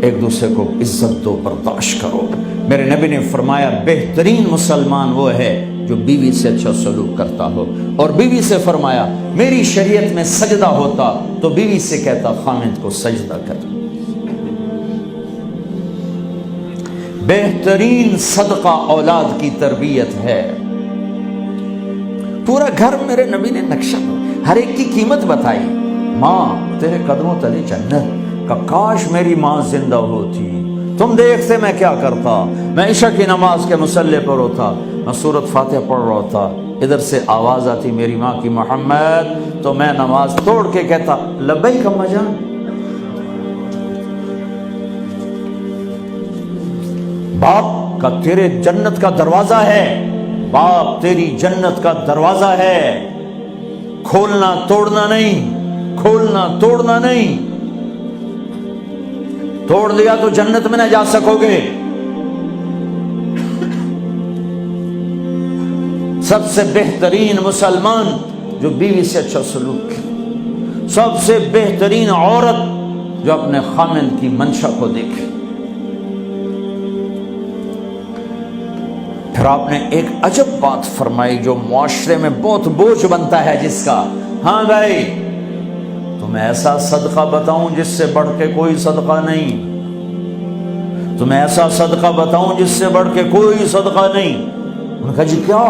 ایک دوسرے کو عزت دو، برداشت کرو۔ میرے نبی نے فرمایا بہترین مسلمان وہ ہے جو بیوی سے اچھا سلوک کرتا ہو، اور بیوی سے فرمایا میری شریعت میں سجدہ ہوتا تو بیوی سے کہتا خامند کو سجدہ کر۔ بہترین صدقہ اولاد کی تربیت ہے۔ پورا گھر میرے نبی نے نقشہ، ہر ایک کی قیمت بتائی۔ ماں تیرے قدموں تلے جنت، کا کاش میری ماں زندہ ہوتی، تم دیکھتے میں کیا کرتا، میں عشاء کی نماز کے مصلی پر ہوتا، میں سورۃ فاتحہ پڑھ رہا ہوتا، ادھر سے آواز آتی میری ماں کی محمد، تو میں نماز توڑ کے کہتا لبیک اماں جان۔ باپ کا تیرے جنت کا دروازہ ہے، باپ تیری جنت کا دروازہ ہے، کھولنا توڑنا نہیں، کھولنا توڑنا نہیں، توڑ دیا تو جنت میں نہ جا سکو گے۔ سب سے بہترین مسلمان جو بیوی سے اچھا سلوک کرے، سب سے بہترین عورت جو اپنے خامند کی منشا کو دیکھے۔ پھر آپ نے ایک عجب بات فرمائی جو معاشرے میں بہت بوجھ بنتا ہے جس کا، ہاں بھائی تمہیں ایسا صدقہ بتاؤں جس سے بڑھ کے کوئی صدقہ نہیں، تمہیں ایسا صدقہ بتاؤں جس سے بڑھ کے کوئی صدقہ نہیں۔ انہوں نے کہا جی کیا؟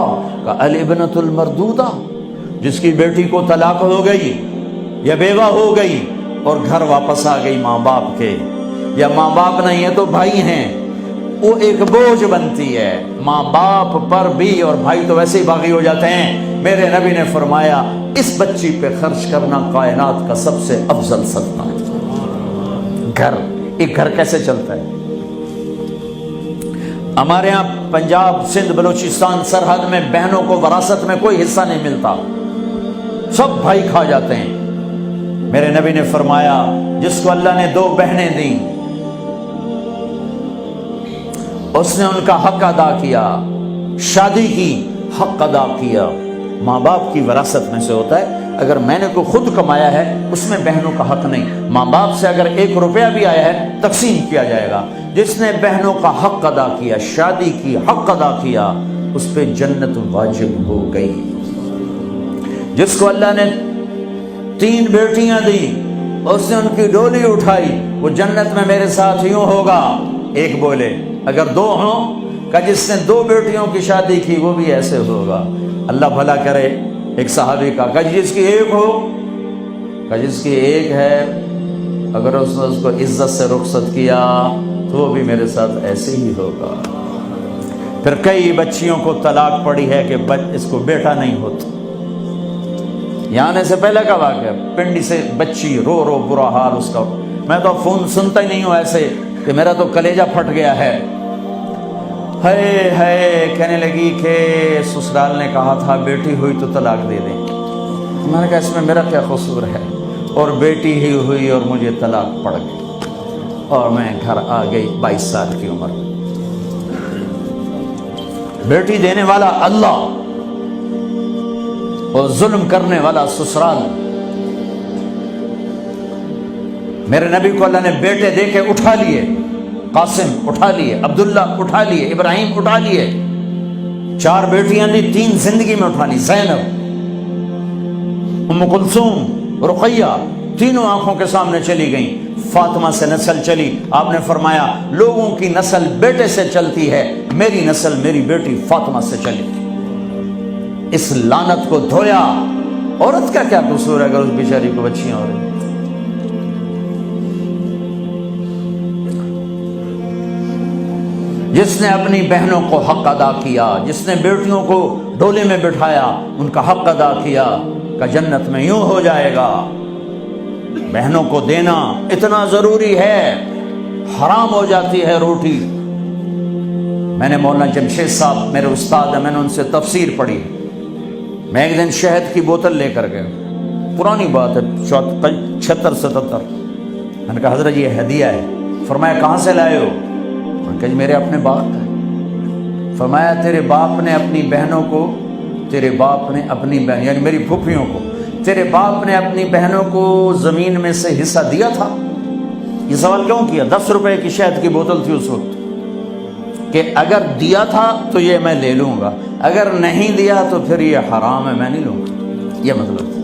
کہا الابنۃ المردودہ، جس کی بیٹی کو طلاق ہو گئی یا بیوہ ہو گئی اور گھر واپس آ گئی ماں باپ کے، یا ماں باپ نہیں ہے تو بھائی ہیں، وہ ایک بوجھ بنتی ہے ماں باپ پر بھی، اور بھائی تو ویسے ہی باغی ہو جاتے ہیں۔ میرے نبی نے فرمایا اس بچی پہ خرچ کرنا کائنات کا سب سے افضل صدقہ ہے۔ گھر، ایک گھر کیسے چلتا ہے؟ ہمارے یہاں پنجاب، سندھ، بلوچستان سرحد میں بہنوں کو وراثت میں کوئی حصہ نہیں ملتا، سب بھائی کھا جاتے ہیں۔ میرے نبی نے فرمایا جس کو اللہ نے 2 بہنیں دیں اس نے ان کا حق ادا کیا، شادی کی حق ادا کیا۔ ماں باپ کی وراثت میں سے ہوتا ہے، اگر میں نے کوئی خود کمایا ہے اس میں بہنوں کا حق نہیں، ماں باپ سے اگر 1 روپیہ بھی آیا ہے تقسیم کیا جائے گا۔ جس نے بہنوں کا حق ادا کیا، شادی کی حق ادا کیا، اس پہ جنت واجب ہو گئی۔ جس کو اللہ نے 3 بیٹیاں دی، اس نے ان کی ڈولی اٹھائی، وہ جنت میں میرے ساتھ یوں ہوگا۔ ایک بولے اگر 2 ہوں، کہ جس نے 2 بیٹیوں کی شادی کی وہ بھی ایسے ہوگا۔ اللہ بھلا کرے۔ ایک صحابی کا کہ جس کی 1 ہو، کہ جس کی 1 ہے، اگر اس نے اس کو عزت سے رخصت کیا تو وہ بھی میرے ساتھ ایسے ہی ہوگا۔ پھر کئی بچیوں کو طلاق پڑی ہے کہ اس کو بیٹا نہیں ہوتا۔ یہاں آنے سے پہلے کا واقعہ، پنڈی سے بچی رو رو برا حال اس کا، میں تو فون سنتا ہی نہیں ہوں ایسے کہ میرا تو کلیجہ پھٹ گیا ہے۔ ہے کہنے لگی کہ سسرال نے کہا تھا بیٹی ہوئی تو طلاق دے دیں۔ میں نے کہا اس میں میرا کیا قصور ہے، اور بیٹی ہی ہوئی اور مجھے طلاق پڑ گئی اور میں گھر آ گئی 22 سال کی عمر میں۔ بیٹی دینے والا اللہ اور ظلم کرنے والا سسرال۔ میرے نبی کو اللہ نے بیٹے دے کے اٹھا لیے، قاسم اٹھا لیے، عبداللہ اٹھا لیے، ابراہیم اٹھا لیے، 4 بیٹیاں دی، 3 زندگی میں اٹھا لی، زینب، ام کلثوم، رقیہ، تینوں آنکھوں کے سامنے چلی گئیں۔ فاطمہ سے نسل چلی، آپ نے فرمایا لوگوں کی نسل بیٹے سے چلتی ہے، میری نسل میری بیٹی فاطمہ سے چلی۔ اس لعنت کو دھویا۔ عورت کا کیا قصور ہے اگر اس بیچاری کو بچیاں ہو رہی؟ جس نے اپنی بہنوں کو حق ادا کیا، جس نے بیٹیوں کو ڈولے میں بٹھایا، ان کا حق ادا کیا، کہ جنت میں یوں ہو جائے گا۔ بہنوں کو دینا اتنا ضروری ہے، حرام ہو جاتی ہے روٹی۔ میں نے مولانا جمشید صاحب میرے استاد ہیں، میں نے ان سے تفسیر پڑھی۔ میں ایک دن شہد کی بوتل لے کر گیا، پرانی بات ہے 76-77۔ میں نے کہا حضرت یہ ہدیہ ہے۔ فرمایا کہاں سے لائے ہو؟ کہ میرے اپنے باپ کا۔ فرمایا تیرے باپ نے اپنی بہنوں کو، تیرے باپ نے اپنی بہن یعنی میری پھوپھیوں کو، تیرے باپ نے اپنی بہنوں کو زمین میں سے حصہ دیا تھا؟ یہ سوال کیوں کیا؟ 10 روپے کی شہد کی بوتل تھی اس وقت، کہ اگر دیا تھا تو یہ میں لے لوں گا، اگر نہیں دیا تو پھر یہ حرام ہے، میں نہیں لوں گا، یہ مطلب تھا۔